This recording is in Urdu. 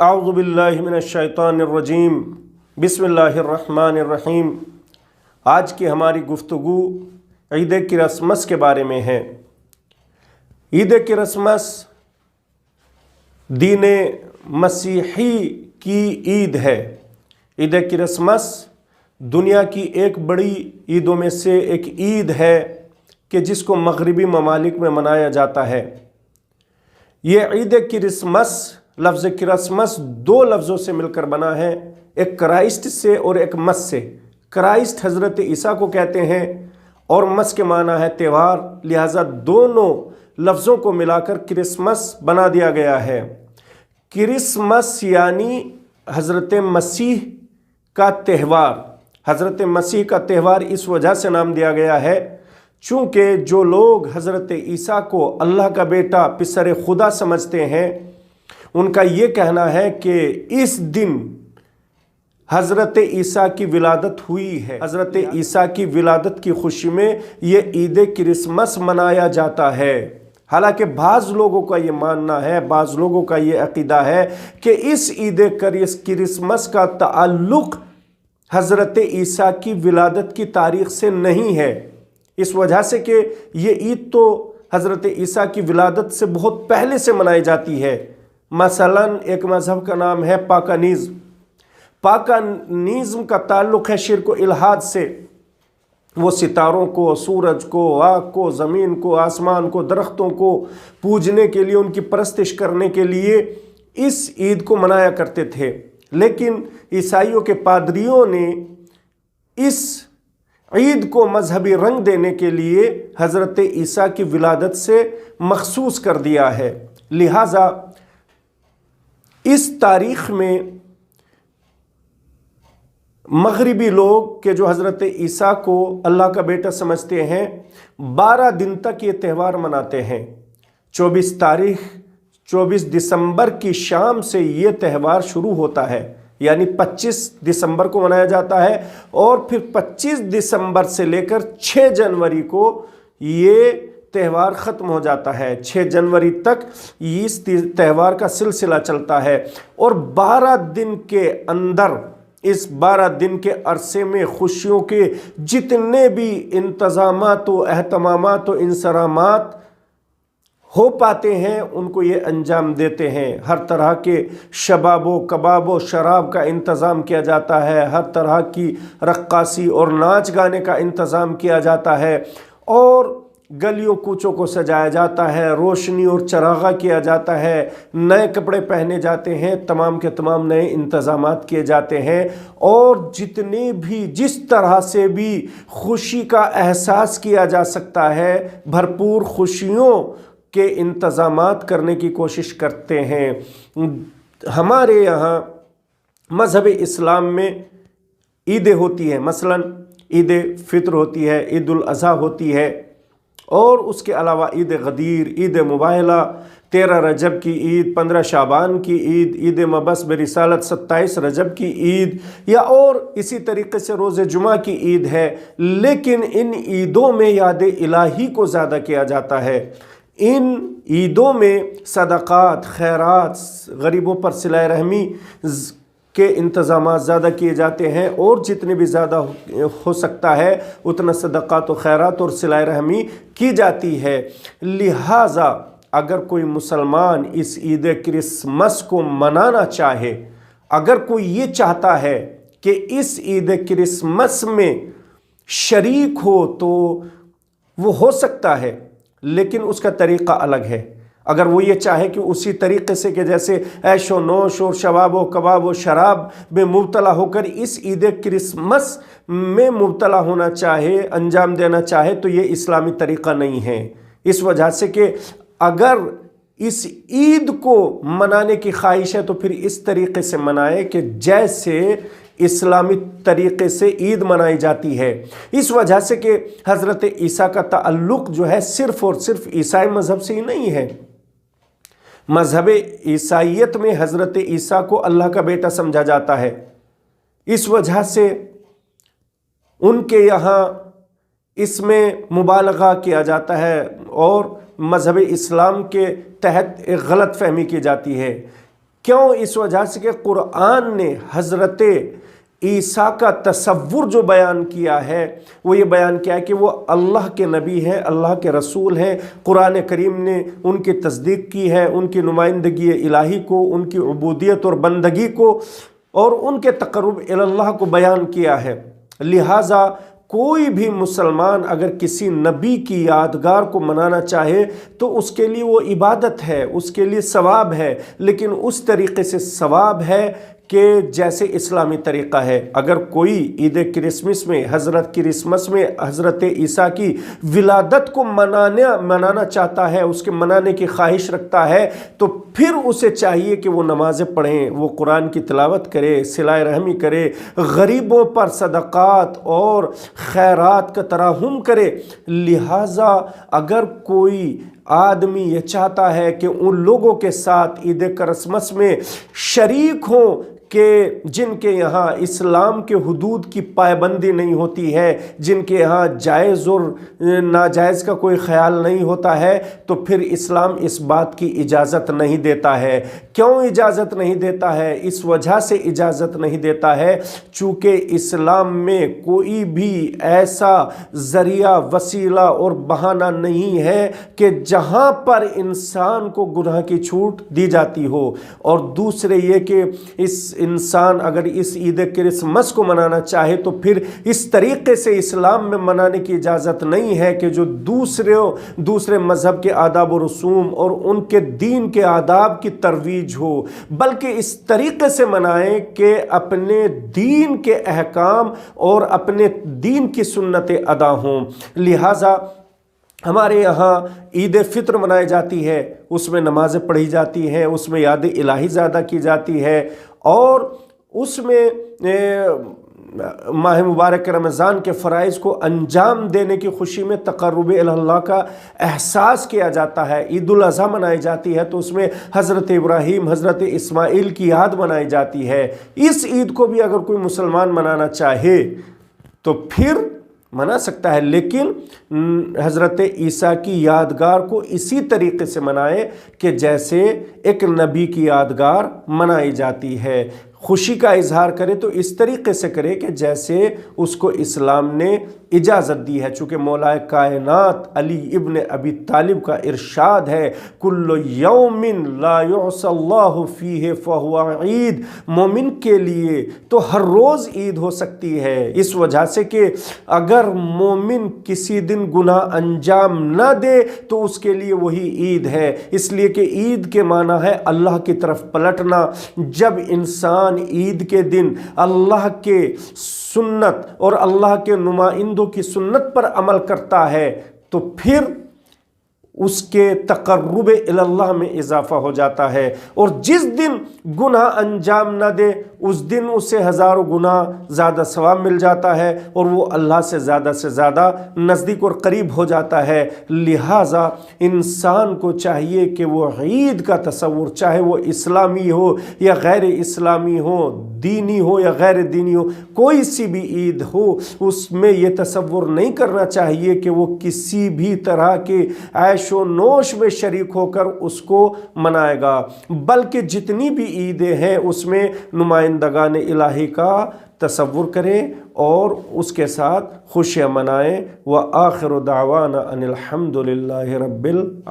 اعوذ باللہ من الشیطان الرجیم بسم اللہ الرحمن الرحیم۔ آج کی ہماری گفتگو عید کرسمس کے بارے میں ہے۔ عید کرسمس دین مسیحی کی عید ہے۔ عید کرسمس دنیا کی ایک بڑی عیدوں میں سے ایک عید ہے کہ جس کو مغربی ممالک میں منایا جاتا ہے۔ یہ عید کرسمس، لفظ کرسمس دو لفظوں سے مل کر بنا ہے، ایک کرائسٹ سے اور ایک مس سے۔ کرائسٹ حضرت عیسیٰ کو کہتے ہیں اور مس کے معنی ہے تہوار، لہذا دونوں لفظوں کو ملا کر کرسمس بنا دیا گیا ہے۔ کرسمس یعنی حضرت مسیح کا تہوار۔ حضرت مسیح کا تہوار اس وجہ سے نام دیا گیا ہے چونکہ جو لوگ حضرت عیسیٰ کو اللہ کا بیٹا پسر خدا سمجھتے ہیں، ان کا یہ کہنا ہے کہ اس دن حضرت عیسیٰ کی ولادت ہوئی ہے۔ حضرت عیسیٰ کی ولادت کی خوشی میں یہ عید کرسمس منایا جاتا ہے۔ حالانکہ بعض لوگوں کا یہ ماننا ہے، بعض لوگوں کا یہ عقیدہ ہے کہ اس عید کرسمس کا تعلق حضرت عیسیٰ کی ولادت کی تاریخ سے نہیں ہے، اس وجہ سے کہ یہ عید تو حضرت عیسیٰ کی ولادت سے بہت پہلے سے منائی جاتی ہے۔ مثلا ایک مذہب کا نام ہے پاگانزم۔ پاگانزم کا تعلق ہے شرک و الحاد سے۔ وہ ستاروں کو، سورج کو، آگ کو، زمین کو، آسمان کو، درختوں کو پوجنے کے لیے، ان کی پرستش کرنے کے لیے اس عید کو منایا کرتے تھے۔ لیکن عیسائیوں کے پادریوں نے اس عید کو مذہبی رنگ دینے کے لیے حضرت عیسیٰ کی ولادت سے مخصوص کر دیا ہے۔ لہٰذا اس تاریخ میں مغربی لوگ کہ جو حضرت عیسیٰ کو اللہ کا بیٹا سمجھتے ہیں 12 دن تک یہ تہوار مناتے ہیں۔ 24 دسمبر کی شام سے یہ تہوار شروع ہوتا ہے، یعنی 25 دسمبر کو منایا جاتا ہے اور پھر 25 دسمبر سے لے کر 6 جنوری کو یہ تہوار ختم ہو جاتا ہے۔ 6 جنوری تک اس تہوار کا سلسلہ چلتا ہے اور 12 دن کے اندر، اس 12 دن کے عرصے میں خوشیوں کے جتنے بھی انتظامات و اہتمامات و انصرامات ہو پاتے ہیں ان کو یہ انجام دیتے ہیں۔ ہر طرح کے شباب و کباب و شراب کا انتظام کیا جاتا ہے، ہر طرح کی رقاصی اور ناچ گانے کا انتظام کیا جاتا ہے اور گلیوں کوچوں کو سجایا جاتا ہے، روشنی اور چراغاں کیا جاتا ہے، نئے کپڑے پہنے جاتے ہیں، تمام کے تمام نئے انتظامات کیے جاتے ہیں اور جتنے بھی جس طرح سے بھی خوشی کا احساس کیا جا سکتا ہے بھرپور خوشیوں کے انتظامات کرنے کی کوشش کرتے ہیں۔ ہمارے یہاں مذہب اسلام میں عیدیں ہوتی ہیں، مثلا عید فطر ہوتی ہے، عید الاضحیٰ ہوتی ہے اور اس کے علاوہ عید غدیر، عید مباہلہ، 13 رجب کی عید، 15 شعبان کی عید، عید مبعث برسالت 27 رجب کی عید، یا اور اسی طریقے سے روز جمعہ کی عید ہے۔ لیکن ان عیدوں میں یاد الہی کو زیادہ کیا جاتا ہے۔ ان عیدوں میں صدقات، خیرات، غریبوں پر صلہ رحمی کے انتظامات زیادہ کیے جاتے ہیں اور جتنے بھی زیادہ ہو سکتا ہے اتنا صدقات و خیرات اور صلہ رحمی کی جاتی ہے۔ لہٰذا اگر کوئی مسلمان اس عید کرسمس کو منانا چاہے، اگر کوئی یہ چاہتا ہے کہ اس عید کرسمس میں شریک ہو تو وہ ہو سکتا ہے، لیکن اس کا طریقہ الگ ہے۔ اگر وہ یہ چاہے کہ اسی طریقے سے کہ جیسے عیش و نوش اور شباب و کباب و شراب میں مبتلا ہو کر اس عید کرسمس میں مبتلا ہونا چاہے، انجام دینا چاہے، تو یہ اسلامی طریقہ نہیں ہے۔ اس وجہ سے کہ اگر اس عید کو منانے کی خواہش ہے تو پھر اس طریقے سے منائے کہ جیسے اسلامی طریقے سے عید منائی جاتی ہے۔ اس وجہ سے کہ حضرت عیسیٰ کا تعلق جو ہے صرف اور صرف عیسائی مذہب سے ہی نہیں ہے۔ مذہب عیسائیت میں حضرت عیسیٰ کو اللہ کا بیٹا سمجھا جاتا ہے، اس وجہ سے ان کے یہاں اس میں مبالغہ کیا جاتا ہے اور مذہب اسلام کے تحت ایک غلط فہمی کی جاتی ہے کیوں؟ اس وجہ سے کہ قرآن نے حضرت عیسیٰ کا تصور جو بیان کیا ہے وہ یہ بیان کیا ہے کہ وہ اللہ کے نبی ہیں، اللہ کے رسول ہیں۔ قرآن کریم نے ان کی تصدیق کی ہے، ان کی نمائندگی الہی کو، ان کی عبودیت اور بندگی کو اور ان کے تقرب اللہ کو بیان کیا ہے۔ لہٰذا کوئی بھی مسلمان اگر کسی نبی کی یادگار کو منانا چاہے تو اس کے لیے وہ عبادت ہے، اس کے لیے ثواب ہے، لیکن اس طریقے سے ثواب ہے کہ جیسے اسلامی طریقہ ہے۔ اگر کوئی عید کرسمس میں، حضرت کرسمس میں حضرت عیسیٰ کی ولادت کو منانا چاہتا ہے، اس کے منانے کی خواہش رکھتا ہے، تو پھر اسے چاہیے کہ وہ نمازیں پڑھیں، وہ قرآن کی تلاوت کرے، صلہ رحمی کرے، غریبوں پر صدقات اور خیرات کا ترحم کرے۔ لہٰذا اگر کوئی آدمی یہ چاہتا ہے کہ ان لوگوں کے ساتھ عید کرسمس میں شریک ہوں کہ جن کے یہاں اسلام کے حدود کی پابندی نہیں ہوتی ہے، جن کے یہاں جائز اور ناجائز کا کوئی خیال نہیں ہوتا ہے، تو پھر اسلام اس بات کی اجازت نہیں دیتا ہے۔ کیوں اجازت نہیں دیتا ہے؟ اس وجہ سے اجازت نہیں دیتا ہے چونکہ اسلام میں کوئی بھی ایسا ذریعہ، وسیلہ اور بہانہ نہیں ہے کہ جہاں پر انسان کو گناہ کی چھوٹ دی جاتی ہو۔ اور دوسرے یہ کہ اس انسان اگر اس عید کرسمس کو منانا چاہے تو پھر اس طریقے سے اسلام میں منانے کی اجازت نہیں ہے کہ جو دوسرے مذہب کے آداب و رسوم اور ان کے دین کے آداب کی ترویج ہو، بلکہ اس طریقے سے منائیں کہ اپنے دین کے احکام اور اپنے دین کی سنتیں ادا ہوں۔ لہٰذا ہمارے یہاں عید فطر منائی جاتی ہے، اس میں نمازیں پڑھی جاتی ہیں، اس میں یاد الہی زیادہ کی جاتی ہے، اور اس میں ماہ مبارک رمضان کے فرائض کو انجام دینے کی خوشی میں تقرب اللہ کا احساس کیا جاتا ہے۔ عید الاضحیٰ منائی جاتی ہے تو اس میں حضرت ابراہیم، حضرت اسماعیل کی یاد منائی جاتی ہے۔ اس عید کو بھی اگر کوئی مسلمان منانا چاہے تو پھر منا سکتا ہے، لیکن حضرت عیسیٰ کی یادگار کو اسی طریقے سے منائے کہ جیسے ایک نبی کی یادگار منائی جاتی ہے۔ خوشی کا اظہار کرے تو اس طریقے سے کرے کہ جیسے اس کو اسلام نے اجازت دی ہے، چونکہ مولا کائنات علی ابن ابی طالب کا ارشاد ہے کل یوم لا یعصی اللہ فیہ فہو عید، مومن کے لیے تو ہر روز عید ہو سکتی ہے، اس وجہ سے کہ اگر مومن کسی دن گناہ انجام نہ دے تو اس کے لیے وہی عید ہے، اس لیے کہ عید کے معنی ہے اللہ کی طرف پلٹنا۔ جب انسان عید کے دن اللہ کے سنت اور اللہ کے نمائندوں کی سنت پر عمل کرتا ہے تو پھر اس کے تقرب اللہ میں اضافہ ہو جاتا ہے، اور جس دن گناہ انجام نہ دے اس دن اسے ہزاروں گناہ زیادہ ثواب مل جاتا ہے اور وہ اللہ سے زیادہ نزدیک اور قریب ہو جاتا ہے۔ لہٰذا انسان کو چاہیے کہ وہ عید کا تصور، چاہے وہ اسلامی ہو یا غیر اسلامی ہو، دینی ہو یا غیر دینی ہو، کوئی سی بھی عید ہو، اس میں یہ تصور نہیں کرنا چاہیے کہ وہ کسی بھی طرح کے عیش و نوش میں شریک ہو کر اس کو منائے گا، بلکہ جتنی بھی عیدیں ہیں اس میں نمائندگان الہی کا تصور کریں اور اس کے ساتھ خوشیاں منائیں۔ وآخر دعوانا ان الحمد للہ رب العالمین۔